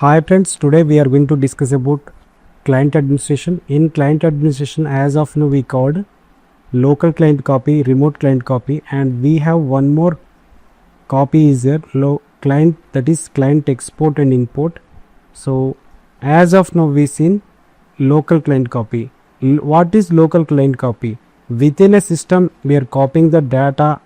Hi friends, today we are going to discuss about client administration. In client administration, as of now we called local client copy, remote client copy, and we have one more copy is there, client, that is client export and import. So as of now we seen local client copy. What is local client copy? Within a system we are copying the data,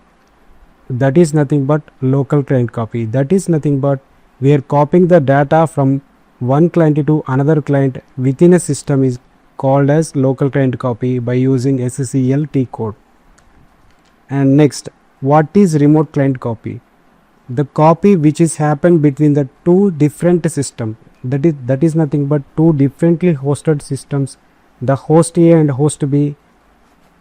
that is nothing but local client copy. That is nothing but we are copying the data from one client to another client within a system is called as local client copy by using SSEL T code. And next, what is remote client copy? The copy which is happened between the two different systems, that is nothing but two differently hosted systems, the host A and host B.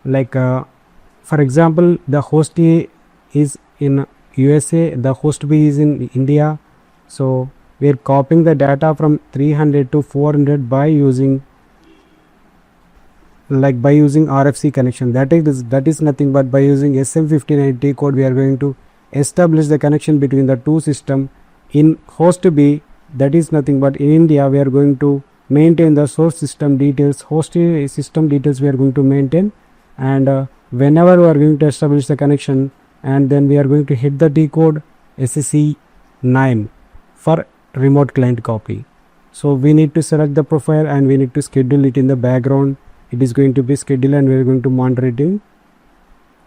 Like for example, the host A is in USA, the host B is in India. So we are copying the data from 300 to 400 by using RFC connection. That is nothing but by using SM59T code we are going to establish the connection between the two systems. In host B, that is nothing but in India we are going to maintain the source system details, host A system details we are going to maintain, and whenever we are going to establish the connection, and then we are going to hit the T code SSE 9 for remote client copy. So we need to select the profile and we need to schedule it in the background. It is going to be scheduled and we are going to monitor it in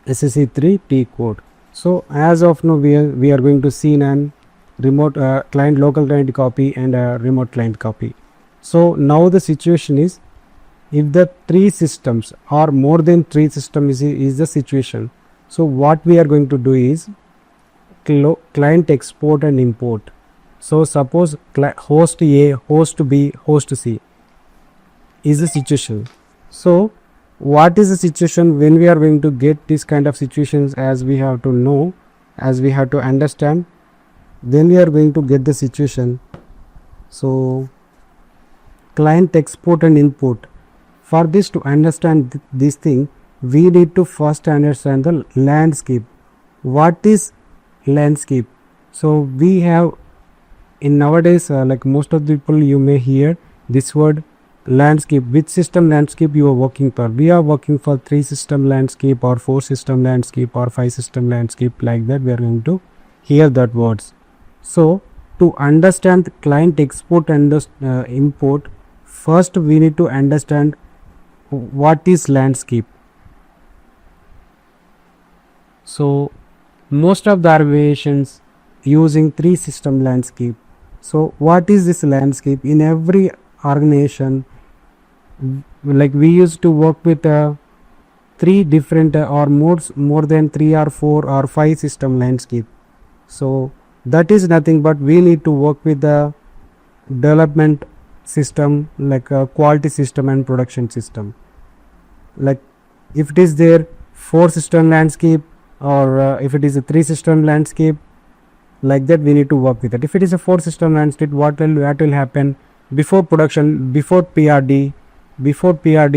SSE 3 T code. So as of now we are going to see an remote client local client copy and a remote client copy. So now the situation is, if the three systems or more than three systems is the situation, so what we are going to do is client export and import. So suppose host A, host B, host C is the situation. So what is the situation when we are going to get this kind of situations, as we have to know, as we have to understand, then we are going to get the situation. So client export and import. For this to understand this thing, we need to first understand the landscape. What is landscape? So we have in nowadays like most of the people you may hear this word landscape. Which system landscape you are working for? We are working for 3 system landscape or 4 system landscape or 5 system landscape, like that we are going to hear that words. So to understand the client export and the import, first we need to understand what is landscape. So most of the organizations using 3 system landscape. So what is this landscape? In every organization, like we used to work with 3 different or more than 3 or 4 or 5 system landscape. So that is nothing but we need to work with the development system, like a quality system and production system. Like if it is there 4 system landscape, or if it is a 3 system landscape, like that we need to work with it. If it is a 4 system landscape, what will happen? Before production, before PRD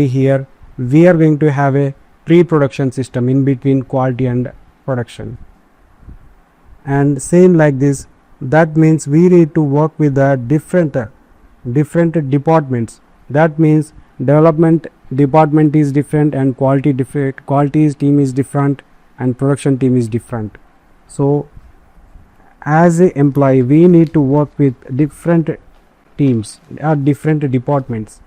here, we are going to have a pre-production system in between quality and production. And same like this, that means we need to work with the different departments. That means development department is different and quality team is different and production team is different. So as an employee we need to work with different teams or different departments.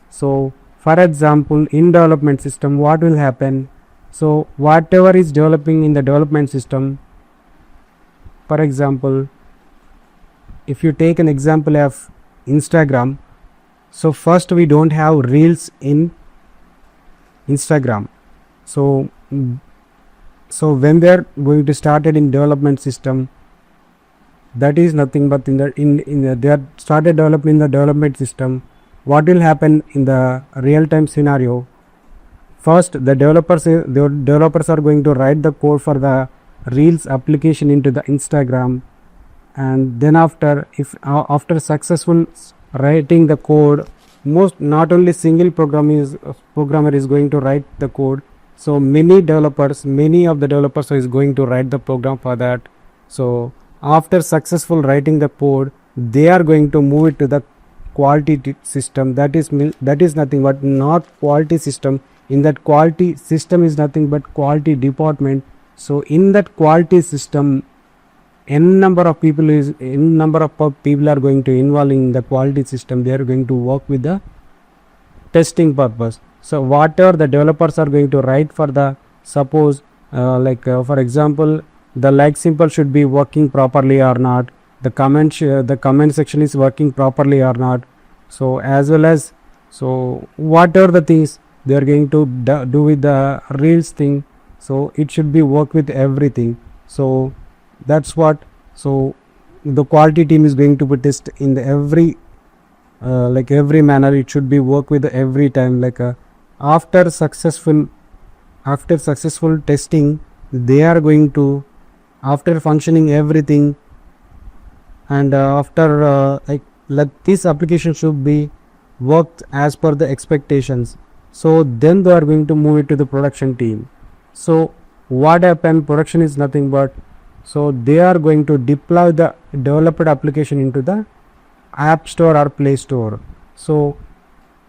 So for example, in development system what will happen? So whatever is developing in the development system, for example, if you take an example of Instagram, so first we don't have reels in Instagram. So when they are going to start it in development system, that is nothing but they are started developing the development system. What will happen in the real time scenario? First the developers are going to write the code for the reels application into the Instagram, and then after successful writing the code, not only single programmer is going to write the code. So many of the developers is going to write the program for that. So after successful writing the code, they are going to move it to the quality system. That is nothing but not quality system. In that quality system is nothing but quality department. So in that quality system, n number of people are going to involve in the quality system. They are going to work with the testing purpose. So whatever the developers are going to write for the, suppose for example, the like symbol should be working properly or not, the comment section is working properly or not, so as well as, so whatever the things they are going to do with the reels thing, so it should be work with everything. So that's what, so the quality team is going to be test in the every every manner. It should be work with every time, after successful testing, they are going to, after functioning everything, and after this application should be worked as per the expectations, so then they are going to move it to the production team. So what happened, production is nothing but, so they are going to deploy the developed application into the app store or play store. So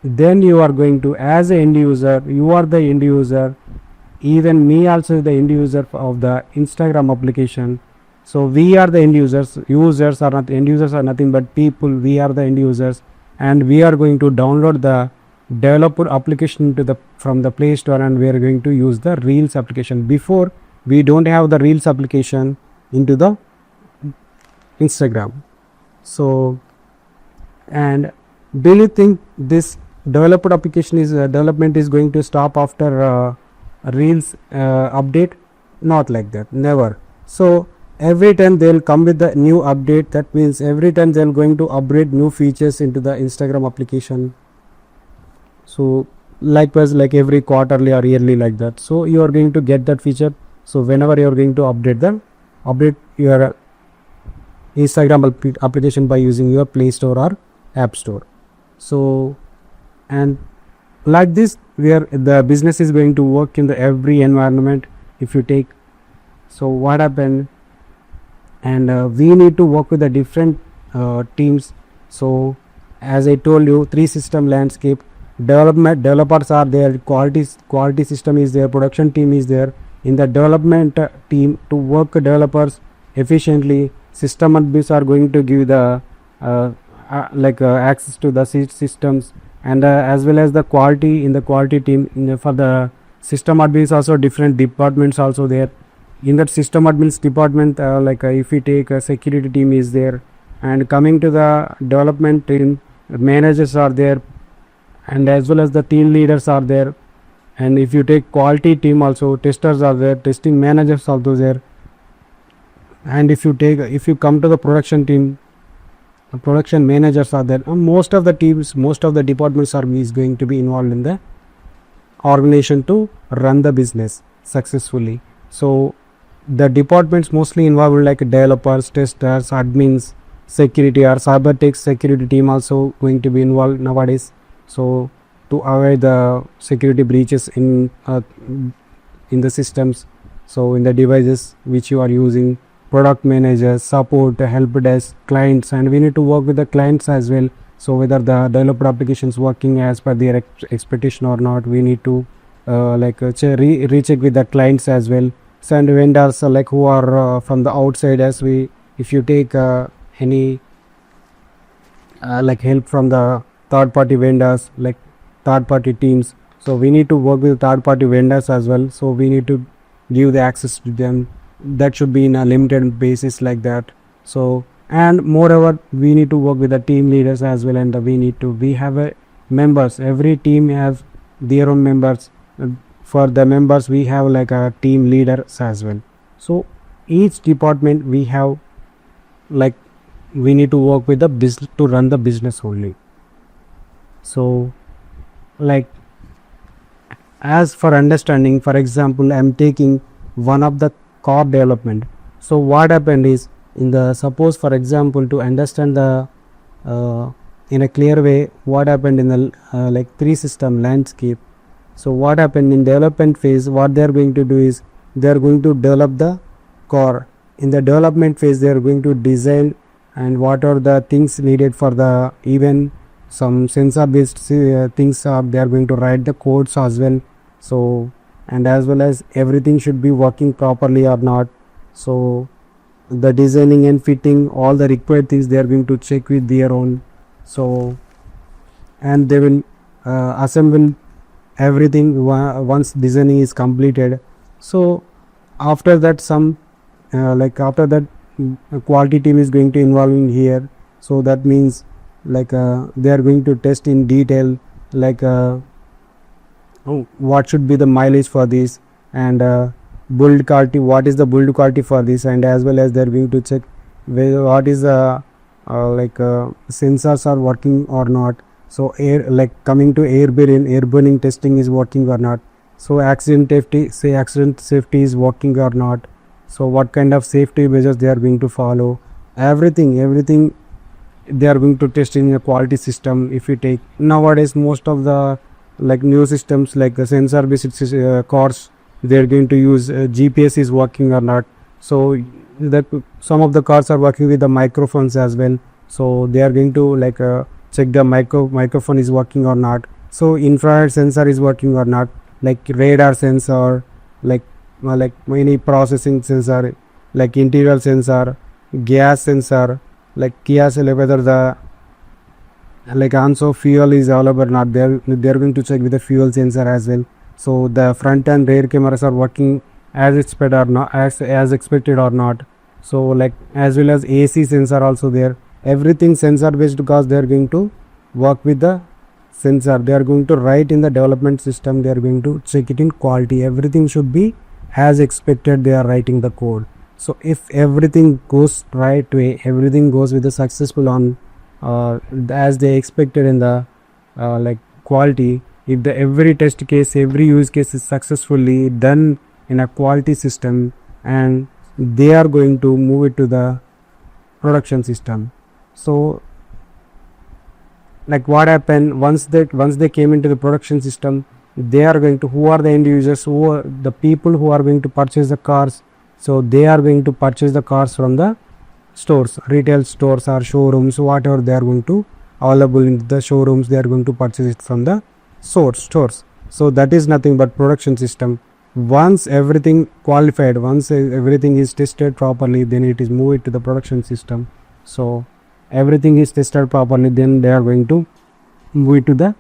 then you are going to, as an end user, you are the end user, even me also the end user of the Instagram application. So we are the end users. Users are not, end users are nothing but people. We are the end users, and we are going to download the developer application to from the Play Store, and we are going to use the Reels application. Before, we don't have the Reels application into the Instagram. So, and do you think this developer application is development is going to stop after Reels update? Not like that, never. So every time they will come with the new update. That means every time they are going to upgrade new features into the Instagram application. So likewise, like every quarterly or yearly, like that. So you are going to get that feature. So whenever you are going to update your Instagram application by using your Play Store or App Store. So, and like this, where the business is going to work in the every environment. If you take, so what happened, and we need to work with the different teams. So as I told you, 3 system landscape, developers are there, quality system is there, production team is there. In the development team, to work developers efficiently, system admins are going to give the access to the systems, and as well as the quality, in the quality team, for the system admins also different departments also there. In that system admins department, if we take a security team is there, and coming to the development team, managers are there, and as well as the team leaders are there. And if you take quality team also, testers are there, testing managers also there. And if you come to the production team, production managers are there. Most of the teams, most of the departments is going to be involved in the organization to run the business successfully. So the departments mostly involved, like developers, testers, admins, security or cyber tech security team also going to be involved nowadays. So to avoid the security breaches in the systems, so in the devices which you are using, product managers, support, help desk, clients, and we need to work with the clients as well. So whether the developed applications working as per their expectation or not, we need to recheck with the clients as well. So, and vendors who are from the outside, as if you take any help from the third party vendors, like third party teams, so we need to work with third party vendors as well. So we need to give the access to them. That should be in a limited basis, like that. So, and moreover, we need to work with the team leaders as well, and we have members. Every team has their own members. For the members, we have like a team leaders as well. So each department we have, we need to work with the business to run the business only. So as for understanding, for example, I am taking one of the core development. So what happened is, in the, suppose for example, to understand the in a clear way, what happened in the 3 system landscape. So what happened in development phase, what they are going to do is, they are going to develop the core. In the development phase, they are going to design and what are the things needed for the even some sensor based things are they are going to write the codes as well. So and as well as everything should be working properly or not. So the designing and fitting all the required things they are going to check with their own. So and they will assemble everything once designing is completed. So after that some after that quality team is going to involve in here. So that means they are going to test in detail what should be the mileage for this, and build quality, what is the build quality for this, and as well as they are going to check what is the sensors are working or not. So air coming to air burning testing is working or not. So accident safety is working or not. So what kind of safety measures they are going to follow, everything they are going to test in a quality system. If you take nowadays most of the new systems like the sensor based cars, they are going to use GPS is working or not. So that some of the cars are working with the microphones as well. So they are going to check the microphone is working or not. So infrared sensor is working or not, like radar sensor, like many processing sensor, like interior sensor, gas sensor, like QAS, whether the also fuel is available or not. They're going to check with the fuel sensor as well. So the front and rear cameras are working as expected or not, as expected or not. So as well as AC sensor also there. Everything sensor based, because they are going to work with the sensor. They are going to write in the development system. They are going to check it in quality. Everything should be as expected. They are writing the code. So if everything goes right way, everything goes with the successful on as they expected in the quality, if the every test case, every use case is successfully done in a quality system, and they are going to move it to the production system. So what happened once they came into the production system, they are going to, who are the end users, who are the people who are going to purchase the cars. So they are going to purchase the cars from the stores, retail stores or showrooms, whatever they are going to available in the showrooms, they are going to purchase it from the stores. So that is nothing but production system. Once everything qualified, once everything is tested properly, then it is moved to the production system. So everything is tested properly, then they are going to move it to the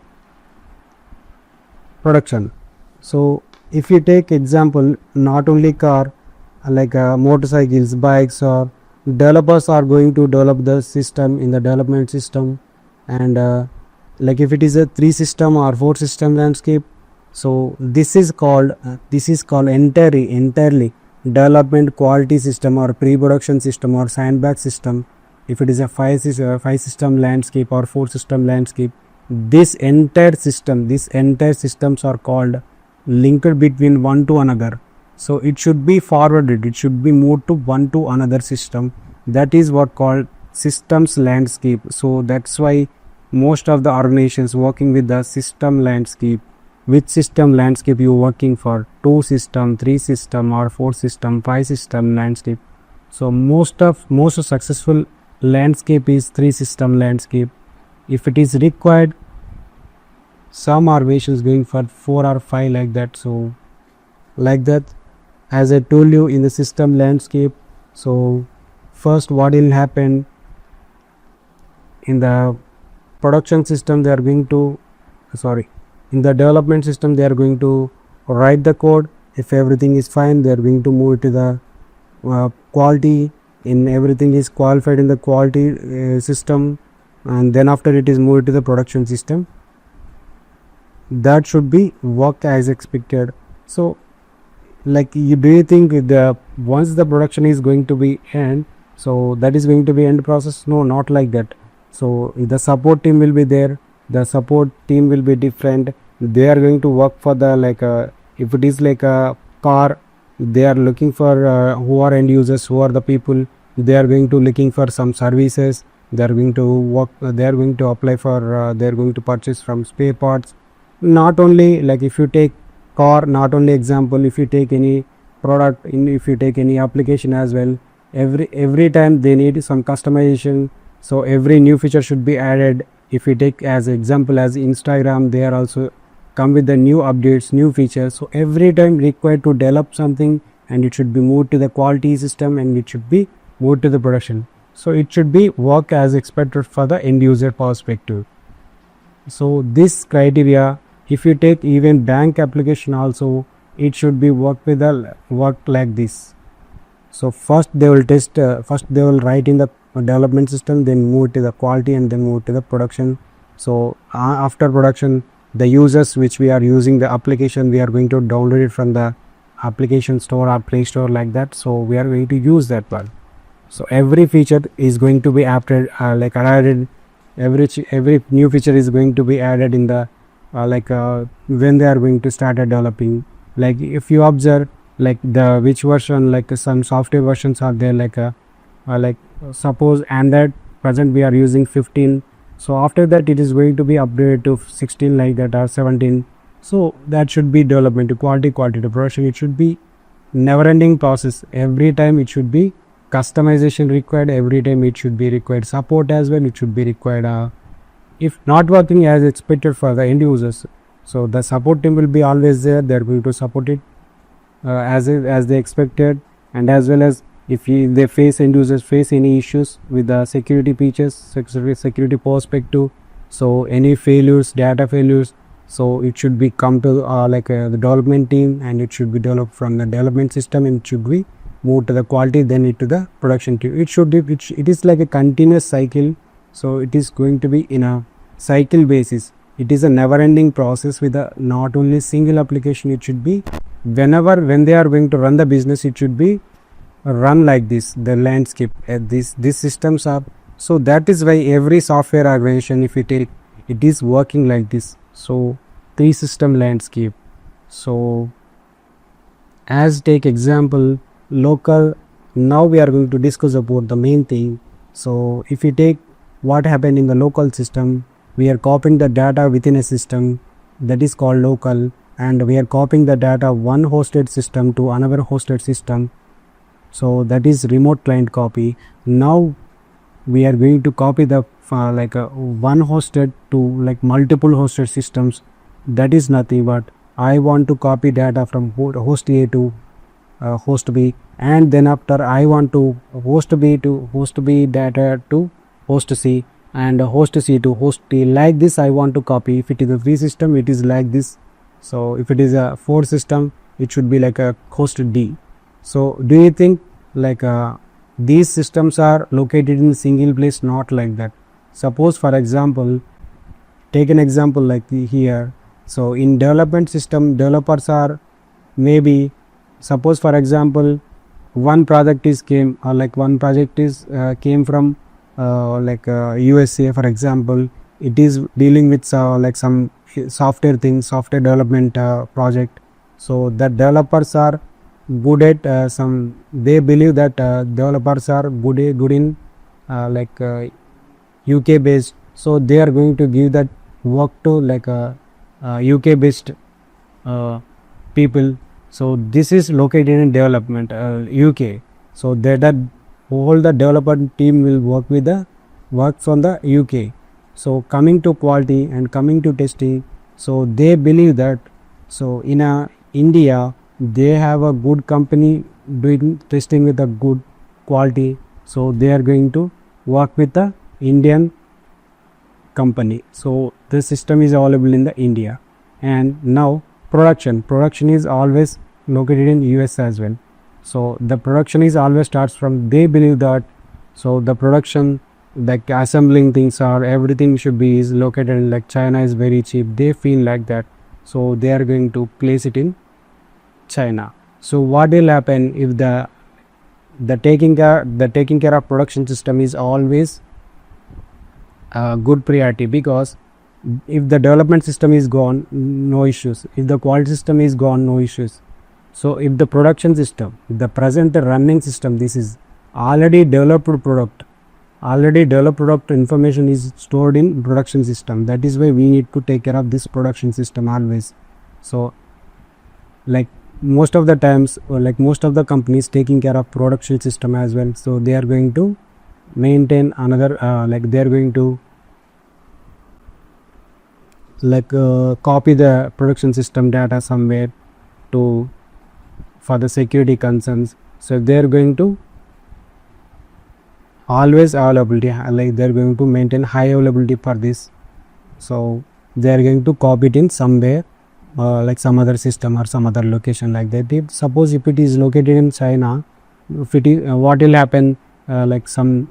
production. So if you take example, not only car, motorcycles, bikes, or developers are going to develop the system in the development system, and if it is a 3 system or 4 system landscape, so this is called entirely development quality system or pre-production system or sandbag system. If it is a 5 system landscape or 4 system landscape, this entire systems are called linked between one to another. So it should be forwarded, it should be moved to one to another system. That is what called systems landscape. So that's why most of the organizations working with the system landscape. Which system landscape you working for? 2 system, 3 system, or 4 system, 5 system landscape. So most successful landscape is 3 system landscape. If it is required, some organizations going for 4 or 5 like that. So like that, as I told you in the system landscape, so first what will happen in the production system, they are going to in the development system, they are going to write the code. If everything is fine, they are going to move it to the quality. In everything is qualified in the quality system, and then after it is moved to the production system. That should be work as expected. So do you think once the production is going to be end, so that is going to be end process? No, not like that. So the support team will be there, the support team will be different. They are going to work for the if it is like a car, they are looking for who are end users, who are the people. They are going to looking for some services. They are going to work, they are going to apply for they are going to purchase from spare parts. Not only if you take car, not only example, if you take any product, if you take any application as well, every time they need some customization, so every new feature should be added. If we take as example as Instagram, they are also come with the new updates, new features, so every time required to develop something, and it should be moved to the quality system, and it should be moved to the production. So it should be work as expected for the end user perspective. So this criteria, if you take even bank application also, it should be work like this. So first they will test, first they will write in the development system, then move to the quality, and then move to the production. So after production, the users which we are using the application, we are going to download it from the application store or play store like that. So we are going to use that one. So every feature is going to be added, added. Every new feature is going to be added in the when they are going to start developing. Like if you observe, like the which version, like some software versions are there, like suppose Android present we are using 15. So after that it is going to be upgraded to 16 like that, or 17. So that should be development to quality to production. It should be never ending process. Every time it should be customization required, every time it should be required support as well, it should be required. If not working as expected for the end users, so the support team will be always there, they are going to support it as they expected. And as well as if they face end users face any issues with the security features, security perspective, so any failures, data failures, so it should be come to the development team, and it should be developed from the development system, and it should be moved to the quality, then it to the production team. It is like a continuous cycle. So it is going to be in a cycle basis. It is a never ending process with a not only single application. It should be when they are going to run the business, it should be run like this, the landscape these systems are. So that is why every software organization, if you take, it is working like this. So 3 system landscape. So as take example local, now we are going to discuss about the main thing. So if you take what happened in the local system, we are copying the data within a system, that is called local, and we are copying the data one hosted system to another hosted system, so that is remote client copy. Now we are going to copy the one hosted to like multiple hosted systems. That is nothing but I want to copy data from host A to host B, and then after I want to host B to host B data to host C, and host C to host T. Like this I want to copy. If it is a 3 system, it is like this. So if it is a 4 system, it should be like a host D. So do you think these systems are located in single place? Not like that. Suppose for example, take an example like here. So in development system, developers are maybe, suppose for example, one project is came from USA, for example. It is dealing with some software development project. So the developers are good at they believe that developers are good in UK based, so they are going to give that work to UK based people. So this is located in development UK. So that whole the development team will work from the UK. So coming to quality and coming to testing, so they believe that so in India they have a good company doing testing with a good quality, so they are going to work with the Indian company. So the system is available in the India. And now production is always located in US as well. So the production is always starts from, they believe that so the production, like assembling things or everything should be is located in China is very cheap, they feel like that, so they are going to place it in China. So what will happen if the taking care of production system is always good priority, because if the development system is gone, no issues. If the quality system is gone, no issues. So if the production system, the present running system, this is already developed product information is stored in production system. That is why we need to take care of this production system always. So most of the times, like most of the companies taking care of production system as well, so they are going to maintain another like they are going to like copy the production system data somewhere to for the security concerns. So they are going to always availability, like they are going to maintain high availability for this. So they are going to copy it in somewhere like some other system or some other location like that. If suppose if it is located in China, if it is, what will happen, like some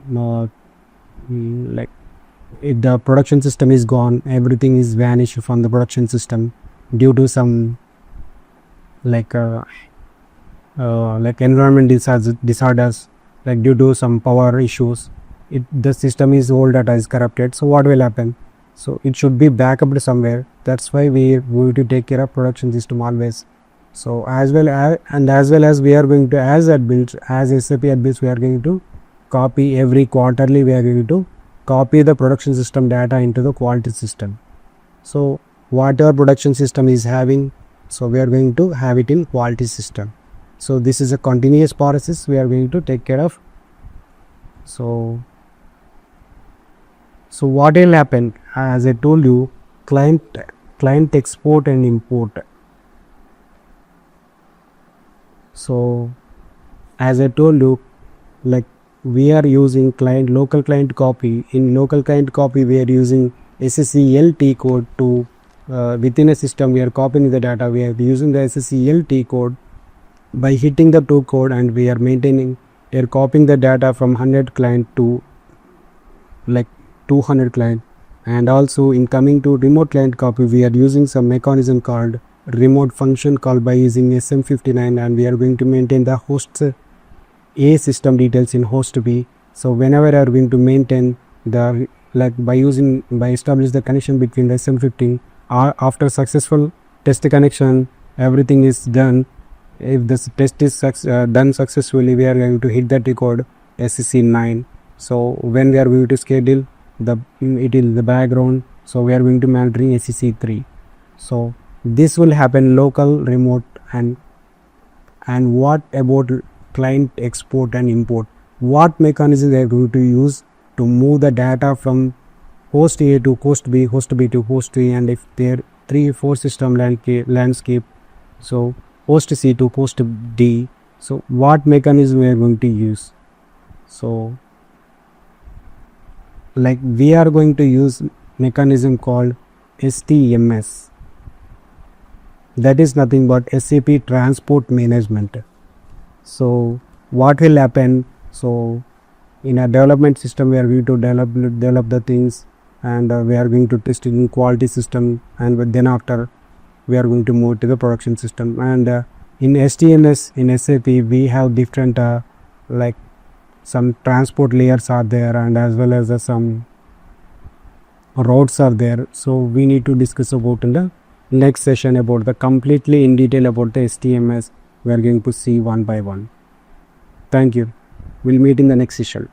like if the production system is gone, everything is vanished from the production system due to some like environment disorders, like due to some power issues, the system is all data is corrupted. So what will happen? So it should be backup somewhere. That's why we have to take care of production system always. So as well as we are going to, as SAP builds, we are going to copy every quarterly, we are going to copy the production system data into the quality system. So whatever production system is having, so we are going to have it in quality system. So this is a continuous process we are going to take care of. So what will happen, as I told you, client export and import. So as I told you, like we are using local client copy. In local client copy, we are using SSCLT code to within a system we are copying the data. We are using the SSCLT code by hitting the two code, and we are maintaining, we are copying the data from 100 client to like 200 client. And also in coming to remote client copy, we are using some mechanism called remote function call by using SM59, and we are going to maintain the host A system details in host B. So whenever we are going to maintain the, like by establish the connection between the SM15, after successful test connection, everything is done. If this test is done successfully, we are going to hit that record SCC9. So when we are going to schedule it in the background, so we are going to monitoring SCC3. So this will happen local, remote, and what about client export and import? What mechanism they are going to use to move the data from host A to host B, host B to host A, and if there are 3-4 system landscape, so host C to host D. So what mechanism we are going to use? So like we are going to use mechanism called STMS. That is nothing but SAP transport management. So what will happen? So in a development system, we are going to develop the things, and we are going to test in quality system, and then after we are going to move to the production system. And in STMS in SAP, we have different like some transport layers are there, and as well as some routes are there. So we need to discuss about in the next session about the completely in detail about the STMS. We are going to see one by one. Thank you. We'll meet in the next session.